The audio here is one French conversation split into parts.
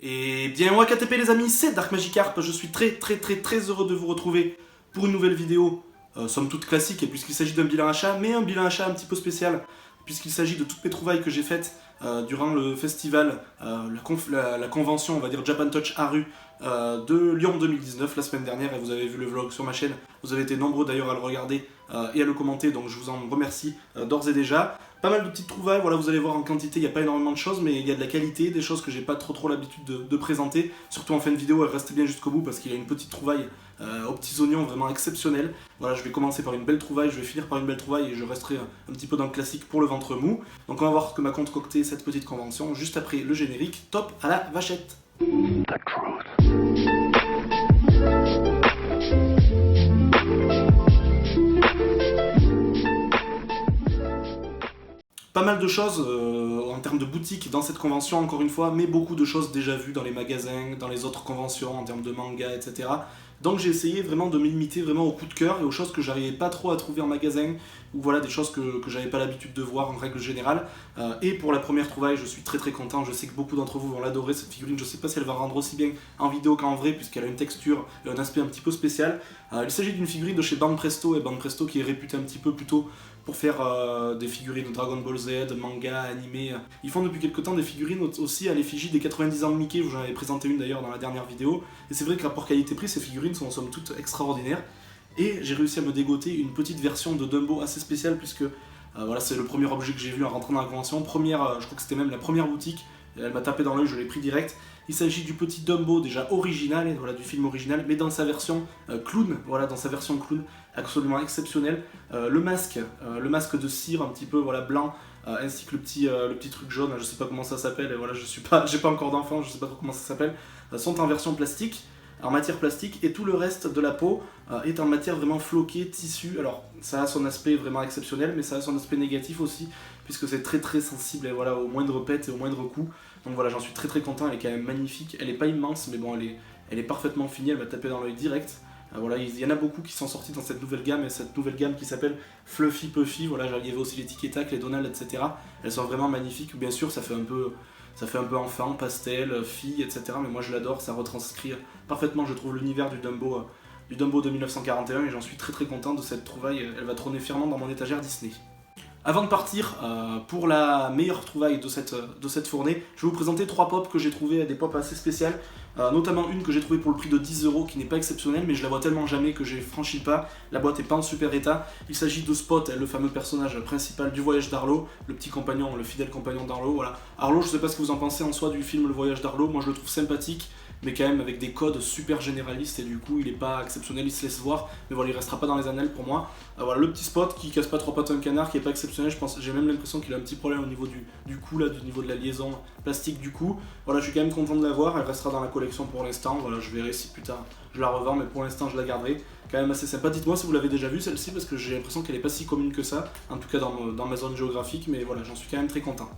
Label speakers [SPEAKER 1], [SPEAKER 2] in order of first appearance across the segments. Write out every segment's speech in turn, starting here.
[SPEAKER 1] Et bien WKTP les amis, c'est Dark Magikarp, je suis très heureux de vous retrouver pour une nouvelle vidéo, somme toute classique, puisqu'il s'agit d'un bilan achat, mais un bilan achat un petit peu spécial, puisqu'il s'agit de toutes mes trouvailles que j'ai faites durant le festival, la convention, on va dire Japan Touch Haru de Lyon 2019, la semaine dernière, et vous avez vu le vlog sur ma chaîne, vous avez été nombreux d'ailleurs à le regarder et à le commenter, donc je vous en remercie d'ores et déjà. Pas mal de petites trouvailles, voilà, vous allez voir en quantité, il n'y a pas énormément de choses, mais il y a de la qualité, des choses que j'ai pas trop l'habitude de présenter, surtout en fin de vidéo, restez bien jusqu'au bout parce qu'il y a une petite trouvaille aux petits oignons vraiment exceptionnelle. Voilà, je vais commencer par une belle trouvaille, je vais finir par une belle trouvaille et je resterai un petit peu dans le classique pour le ventre mou. Donc on va voir ce que m'a concocté cette petite convention juste après le générique. Top à la vachette. Pas mal de choses en termes de boutique dans cette convention, encore une fois, mais beaucoup de choses déjà vues dans les magasins, dans les autres conventions, en termes de manga, etc. Donc j'ai essayé vraiment de me limiter vraiment au coup de cœur et aux choses que j'arrivais pas trop à trouver en magasin, ou voilà, des choses que j'avais pas l'habitude de voir en règle générale. Et pour la première trouvaille, je suis très content, je sais que beaucoup d'entre vous vont l'adorer cette figurine, je sais pas si elle va rendre aussi bien en vidéo qu'en vrai, puisqu'elle a une texture et un aspect un petit peu spécial. Il s'agit d'une figurine de chez Band Presto, et Band Presto qui est réputé un petit peu plutôt pour faire des figurines de Dragon Ball Z, manga, animé. Ils font depuis quelques temps des figurines aussi à l'effigie des 90 ans de Mickey, j'en avais présenté une d'ailleurs dans la dernière vidéo. Et c'est vrai que rapport qualité-prix, ces figurines sont en somme toute extraordinaires. Et j'ai réussi à me dégoter une petite version de Dumbo assez spéciale, puisque voilà, c'est le premier objet que j'ai vu en rentrant dans la convention. Je crois que c'était même la première boutique, elle m'a tapé dans l'œil, je l'ai pris direct. Il s'agit du petit Dumbo déjà original, voilà, du film original, mais dans sa version clown, voilà, dans sa version clown, absolument exceptionnel. Le masque de cire un petit peu voilà, blanc, ainsi que le petit truc jaune, je sais pas comment ça s'appelle, et voilà, j'ai pas encore d'enfant, je sais pas trop comment ça s'appelle, sont en version plastique, en matière plastique, et tout le reste de la peau est en matière vraiment floquée, tissu. Alors ça a son aspect vraiment exceptionnel, mais ça a son aspect négatif aussi, puisque c'est très sensible, et voilà, au moindre pet et au moindre coup. Donc voilà, j'en suis très content, elle est quand même magnifique, elle est pas immense, mais bon, elle est parfaitement finie, elle m'a tapé dans l'œil direct. Voilà, il y en a beaucoup qui sont sortis dans cette nouvelle gamme, et cette nouvelle gamme qui s'appelle Fluffy Puffy, voilà, il y avait aussi les Tic et Tac, les Donald, etc. Elles sont vraiment magnifiques, bien sûr, ça fait un peu enfant, pastel, fille, etc. Mais moi je l'adore, ça retranscrit parfaitement, je trouve, l'univers du Dumbo de 1941, et j'en suis très content de cette trouvaille, elle va trôner fièrement dans mon étagère Disney. Avant de partir pour la meilleure trouvaille de cette fournée, je vais vous présenter 3 pops que j'ai trouvé, des pops assez spéciales, notamment une que j'ai trouvée pour le prix de 10€ qui n'est pas exceptionnelle, mais je la vois tellement jamais que j'ai franchi le pas. La boîte est pas en super état. Il s'agit de Spot, le fameux personnage principal du voyage d'Arlo, le petit compagnon, le fidèle compagnon d'Arlo. Voilà. Arlo, je sais pas ce que vous en pensez en soi du film Le Voyage d'Arlo, moi je le trouve sympathique, mais quand même avec des codes super généralistes, et du coup il est pas exceptionnel, il se laisse voir, mais voilà, il restera pas dans les annales pour moi. Voilà, le petit Spot qui casse pas 3 pattes à un canard, qui est pas exceptionnel, j'ai même l'impression qu'il a un petit problème au niveau du cou, là, du niveau de la liaison plastique du cou. Voilà, je suis quand même content de l'avoir, elle restera dans la collection pour l'instant, voilà, je verrai si plus tard je la revends, mais pour l'instant je la garderai. Quand même assez sympa, dites-moi si vous l'avez déjà vue celle-ci, parce que j'ai l'impression qu'elle est pas si commune que ça, en tout cas dans ma zone géographique, mais voilà, j'en suis quand même très content.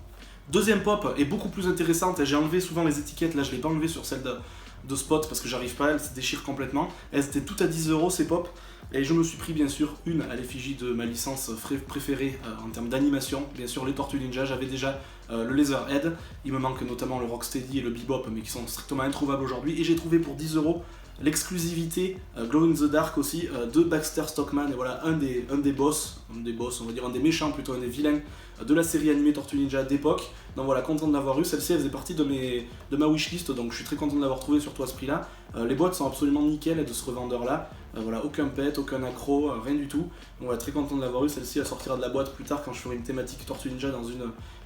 [SPEAKER 1] Deuxième pop est beaucoup plus intéressante, et j'ai enlevé souvent les étiquettes, là je l'ai pas enlevé sur celle de Spot parce que j'arrive pas, elle se déchire complètement. Elles étaient toutes à 10€ ces pop, et je me suis pris bien sûr une à l'effigie de ma licence préférée en termes d'animation, bien sûr les Tortues Ninja. J'avais déjà le Leatherhead, il me manque notamment le Rocksteady et le Bebop, mais qui sont strictement introuvables aujourd'hui, et j'ai trouvé pour 10€ l'exclusivité Glow in the Dark aussi de Baxter Stockman, et voilà, un des boss, on va dire un des méchants plutôt, un des vilains de la série animée Tortue Ninja d'époque. Donc voilà, content de l'avoir eu, celle-ci elle faisait partie de ma wishlist, donc je suis très content de l'avoir trouvée, surtout à ce prix là. Les boîtes sont absolument nickel de ce revendeur là, voilà, aucun pet, aucun accro, rien du tout. Donc voilà, très content de l'avoir eu, celle-ci elle sortira de la boîte plus tard quand je ferai une thématique Tortue Ninja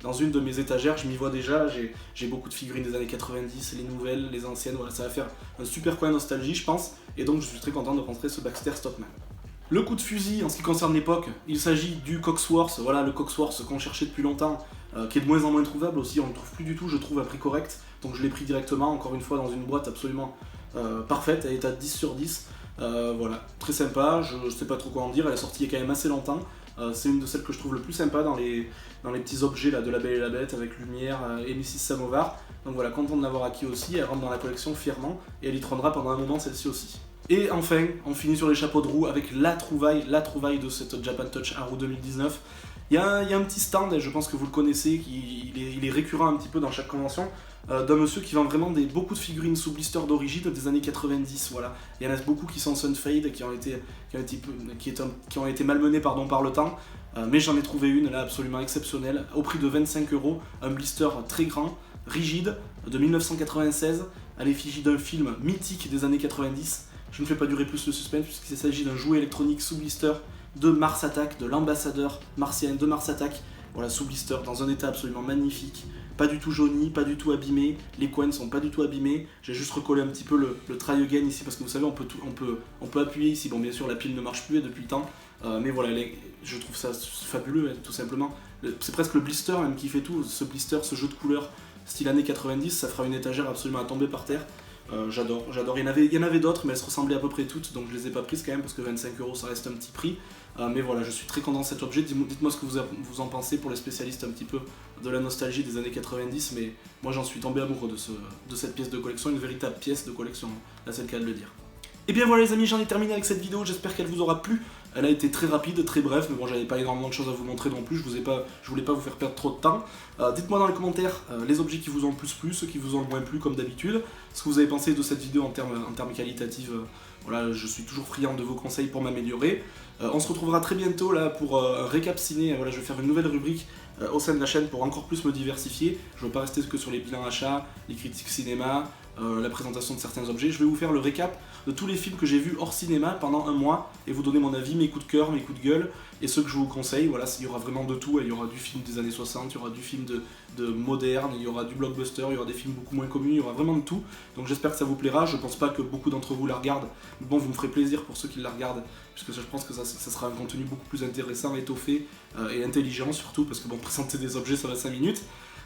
[SPEAKER 1] dans une de mes étagères, je m'y vois déjà, j'ai beaucoup de figurines des années 90, les nouvelles, les anciennes, voilà, ça va faire un super coin nostalgie je pense, et donc je suis très content de rentrer ce Baxter Stockman. Le coup de fusil en ce qui concerne l'époque, il s'agit du Cogsworth, voilà, le Cogsworth qu'on cherchait depuis longtemps, qui est de moins en moins trouvable aussi, on ne le trouve plus du tout je trouve à prix correct, donc je l'ai pris directement, encore une fois dans une boîte absolument parfaite, elle est à 10 sur 10, voilà, très sympa, je sais pas trop quoi en dire, elle est sortie il y a quand même assez longtemps, c'est une de celles que je trouve le plus sympa dans les petits objets là, de La Belle et la Bête avec Lumière et Mrs Samovar, donc voilà, content de l'avoir acquis aussi, elle rentre dans la collection fièrement, et elle y trônera pendant un moment celle-ci aussi. Et enfin, on finit sur les chapeaux de roue avec la trouvaille de cette Japan Touch Haru 2019. Il y a un petit stand, et je pense que vous le connaissez, il est récurrent un petit peu dans chaque convention. d'un monsieur qui vend vraiment beaucoup de figurines sous blister d'origine des années 90, voilà. Il y en a beaucoup qui sont Sunfade, qui ont été malmenés pardon, par le temps, mais j'en ai trouvé une là absolument exceptionnelle, au prix de 25€, un blister très grand, rigide, de 1996, à l'effigie d'un film mythique des années 90. Je ne fais pas durer plus le suspense puisqu'il s'agit d'un jouet électronique sous blister de Mars Attack, de l'ambassadeur martien de Mars Attack, voilà, sous blister, dans un état absolument magnifique, pas du tout jauni, pas du tout abîmé, les coins ne sont pas du tout abîmés, j'ai juste recollé un petit peu le try again ici, parce que vous savez, on peut appuyer ici, bon bien sûr la pile ne marche plus depuis le temps, mais voilà, je trouve ça fabuleux, tout simplement, c'est presque le blister même qui fait tout, ce blister, ce jeu de couleurs, style années 90, ça fera une étagère absolument à tomber par terre. J'adore. Il y en avait d'autres, mais elles se ressemblaient à peu près toutes, donc je les ai pas prises quand même, parce que 25€ ça reste un petit prix. Mais voilà, je suis très content de cet objet. Dites-moi ce que vous en pensez pour les spécialistes un petit peu de la nostalgie des années 90, mais moi j'en suis tombé amoureux de cette pièce de collection, une véritable pièce de collection, là c'est le cas de le dire. Et bien voilà les amis, j'en ai terminé avec cette vidéo, j'espère qu'elle vous aura plu. Elle a été très rapide, très bref, mais bon, j'avais pas énormément de choses à vous montrer non plus, je voulais pas vous faire perdre trop de temps. Dites-moi dans les commentaires les objets qui vous ont le plus plu, ceux qui vous ont le moins plu comme d'habitude, ce que vous avez pensé de cette vidéo en termes qualitatifs. Voilà, je suis toujours friand de vos conseils pour m'améliorer. On se retrouvera très bientôt là pour un récap ciné. Voilà, je vais faire une nouvelle rubrique au sein de la chaîne pour encore plus me diversifier. Je ne veux pas rester que sur les bilans achats, les critiques cinéma, la présentation de certains objets. Je vais vous faire le récap de tous les films que j'ai vus hors cinéma pendant un mois et vous donner mon avis, mes coups de cœur, mes coups de gueule et ceux que je vous conseille. Voilà, il y aura vraiment de tout. Il y aura du film des années 60, il y aura du film de moderne, il y aura du blockbuster, il y aura des films beaucoup moins connus, il y aura vraiment de tout. Donc j'espère que ça vous plaira. Je pense pas que beaucoup d'entre vous la regardent. Mais bon, vous me ferez plaisir pour ceux qui la regardent, puisque je pense que ça sera un contenu beaucoup plus intéressant, étoffé et intelligent surtout, parce que bon, présenter des objets ça va 5 minutes.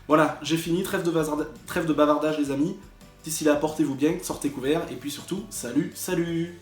[SPEAKER 1] Voilà, j'ai fini, trêve de bavardage les amis. D'ici là, portez-vous bien, sortez couverts, et puis surtout, salut, salut!